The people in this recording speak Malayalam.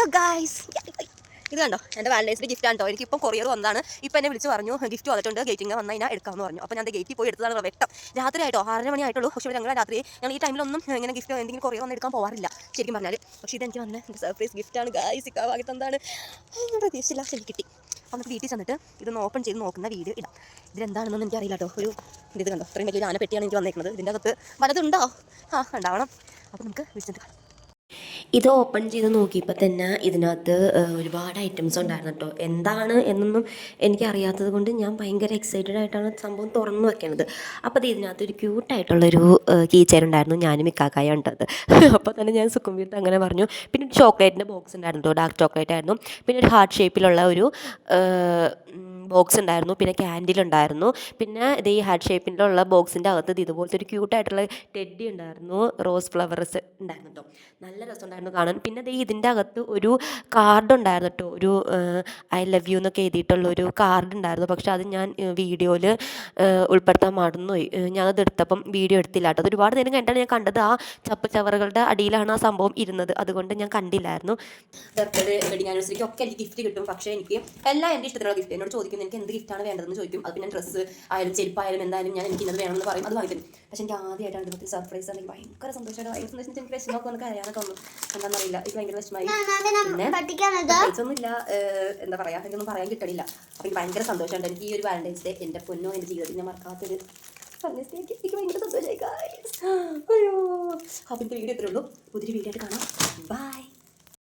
ഹലോ ഗായ്സ്, ഇത് കണ്ടോ എൻ്റെ വാലന്റൈൻസ് ഡേ ഗിഫ്റ്റ് ആണ് കേട്ടോ. എനിക്കിപ്പം കൊറിയർ വന്നതാണ്. ഇപ്പം എന്നെ വിളിച്ച് പറഞ്ഞു ഗിഫ്റ്റ് വന്നിട്ടുണ്ട്, ഗേറ്റിംഗ് വന്നു കഴിഞ്ഞാൽ എടുക്കാമെന്ന് പറഞ്ഞു. അപ്പോൾ ഞാൻ ഗേറ്റിൽ പോയി എടുത്തതാണ്. വെട്ടം രാത്രി ആയിട്ടോ, 6:30 മണി ആയിട്ടുള്ളൂ. പക്ഷേ ഞങ്ങൾ രാത്രി ഞങ്ങൾ ഈ ടൈമിലൊന്നും ഇങ്ങനെ ഗിഫ്റ്റ് എന്തെങ്കിലും കൊറിയർ വന്ന് എടുക്കാൻ പോകാറില്ല ശരിക്കും പറഞ്ഞാൽ. പക്ഷേ ഇതെനിക്ക് വന്ന സർപ്രൈസ് ഗിഫ്റ്റാണ് ഗായ്സ്. ഇക്കാവാക്കി തന്താണ്. ഞാൻ പ്രതീക്ഷിച്ചില്ല, ശരി കിട്ടി. അപ്പോൾ നമുക്ക് വീട്ടിൽ ചെന്നിട്ട് ഇതൊന്ന് ഓപ്പൺ ചെയ്ത് നോക്കുന്ന വീഡിയോ ഇടാം. ഇതിലെന്താണെന്നൊന്നും എനിക്കറിയില്ല കേട്ടോ. ഇത് കണ്ടോ, ഇത്രയും വലിയൊരു ആനപ്പെട്ടിയാണ് എനിക്ക് വന്നേക്കുന്നത്. ഇതിൻ്റെ അകത്ത് വലതുണ്ടോ? ഉണ്ടാവണം. അപ്പോൾ നമുക്ക് വിളിച്ചിട്ട് കാണാം. ഇത് ഓപ്പൺ ചെയ്ത് നോക്കിയപ്പോൾ തന്നെ ഇതിനകത്ത് ഒരുപാട് ഐറ്റംസ് ഉണ്ടായിരുന്നു കേട്ടോ. എന്താണ് എന്നൊന്നും എനിക്കറിയാത്തത് കൊണ്ട് ഞാൻ ഭയങ്കര എക്സൈറ്റഡ് ആയിട്ടാണ് സംഭവം തുറന്നു വെക്കുന്നത്. അപ്പോൾ ഇതിനകത്ത് ഒരു ക്യൂട്ടായിട്ടുള്ളൊരു കീ ചെയിൻ ഉണ്ടായിരുന്നു. ഞാനും ഇക്കാക്കായ ഉണ്ടത്. അപ്പോൾ തന്നെ ഞാൻ സുക്കുംബീർത്ത് അങ്ങനെ പറഞ്ഞു. പിന്നെ ഒരു ചോക്ലേറ്റിൻ്റെ ബോക്സ് ഉണ്ടായിരുന്നു കേട്ടോ, ഡാർക്ക് ചോക്ലേറ്റ് ആയിരുന്നു. പിന്നെ ഒരു ഹാർട്ട് ഷേപ്പിലുള്ള ഒരു ബോക്സ് ഉണ്ടായിരുന്നു. പിന്നെ ക്യാൻഡിൽ ഉണ്ടായിരുന്നു. പിന്നെ ഇത് ഈ ഹാർട്ട് ഷേപ്പിലുള്ള ബോക്സിൻ്റെ അകത്ത് ഇതുപോലത്തെ ഒരു ക്യൂട്ടായിട്ടുള്ള ടെഡി ഉണ്ടായിരുന്നു. റോസ് ഫ്ലവേഴ്സ് ഉണ്ടായിരുന്നു കേട്ടോ. നല്ല രസമുണ്ടായിരുന്നു കാണാൻ. പിന്നെ ഇതിൻ്റെ അകത്ത് ഒരു കാർഡ് ഉണ്ടായിരുന്നു കേട്ടോ. ഒരു ഐ ലവ് യു എന്നൊക്കെ എഴുതിയിട്ടുള്ളൊരു കാർഡ് ഉണ്ടായിരുന്നു. പക്ഷെ അത് ഞാൻ വീഡിയോയിൽ ഉൾപ്പെടുത്താൻ മറന്നുപോയി. ഞാനത് എടുത്തപ്പം വീഡിയോ എടുത്തില്ല കേട്ടോ. അത് ഒരുപാട് നേരം കഴിഞ്ഞിട്ടാണ് ഞാൻ കണ്ടത്. ആ ചവറുകളുടെ അടിയിലാണ് ആ സംഭവം ഇരുന്നത്. അതുകൊണ്ട് ഞാൻ കണ്ടില്ലായിരുന്നു. ബർത്ത്ഡേ, വെഡിങ് ആനിവേഴ്സറിക്ക് ഒക്കെ എനിക്ക് ഗിഫ്റ്റ് കിട്ടും. പക്ഷേ എനിക്ക് എല്ലാം എൻ്റെ ഇഷ്ടത്തിലുള്ള ഗിഫ്റ്റ്. എന്നോട് ചോദിക്കും എനിക്ക് എന്ത് ഗിഫ്റ്റാണ് വേണ്ടതെന്ന് ചോദിക്കും. അത് പിന്നെ ഡ്രസ്സ് ആയാലും ചെരുപ്പായാലും എന്തായാലും ഞാൻ എനിക്ക് ഇന്നത് വേണമെന്ന് പറയും, അത് വാങ്ങി തരും. പക്ഷേ എനിക്ക് ആദ്യമായിട്ടാണ് ഇതിനകത്ത് സർപ്രൈസ് എനിക്ക് ഭയങ്കര സന്തോഷമായിട്ട് ഭയങ്കര സന്തോഷം. എനിക്ക് വിഷമമൊക്കെ ഒന്ന് കരയാനൊക്കെ ഒന്നും എന്താണെന്നറിയില്ല. എനിക്ക് ഭയങ്കര വിഷമമായി. പിന്നെ ഒന്നുമില്ല, എന്താ പറയുക, എനിക്കൊന്നും പറയാൻ കിട്ടണില്ല. അപ്പോൾ എനിക്ക് ഭയങ്കര സന്തോഷമുണ്ട്. എനിക്ക് ഈ ഒരു വാലന്റൈൻസ് ഡേ എൻ്റെ പൊന്നോ എൻ്റെ ജീവിതത്തിൽ ഞാൻ മറക്കാത്തൊരു വാലന്റൈൻസ് ഡേ. എനിക്ക് ഭയങ്കര സന്തോഷമായി. അയ്യോ, അപ്പോൾ എനിക്ക് വീഡിയോ ഇത്രേ ഉള്ളൂ. പുതിയൊരു വീഡിയോ ആയിട്ട് കാണാം. ബൈ.